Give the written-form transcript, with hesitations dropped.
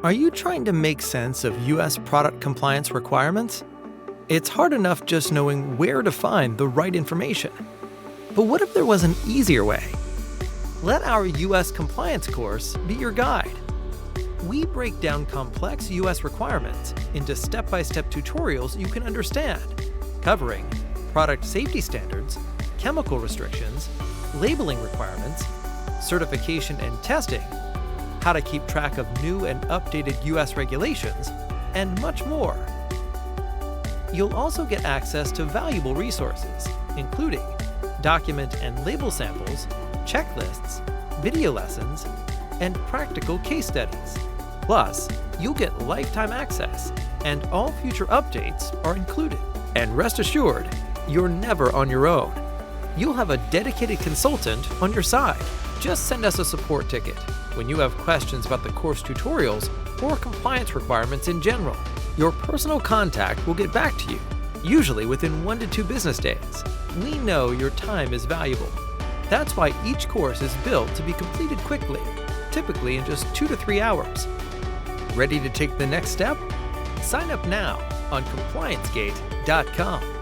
Are you trying to make sense of U.S. product compliance requirements? It's hard enough just knowing where to find the right information. But what if there was an easier way? Let our U.S. compliance course be your guide. We break down complex U.S. requirements into step-by-step tutorials you can understand, covering product safety standards, chemical restrictions, labeling requirements, certification and testing, how to keep track of new and updated U.S. regulations, and much more. You'll also get access to valuable resources, including document and label samples, checklists, video lessons, and practical case studies. Plus, you'll get lifetime access, and all future updates are included. And rest assured, you're never on your own. You'll have a dedicated consultant on your side. Just send us a support ticket when you have questions about the course tutorials or compliance requirements in general. Your personal contact will get back to you, usually within 1 to 2 business days. We know your time is valuable. That's why each course is built to be completed quickly, typically in just 2 to 3 hours. Ready to take the next step? Sign up now on ComplianceGate.com.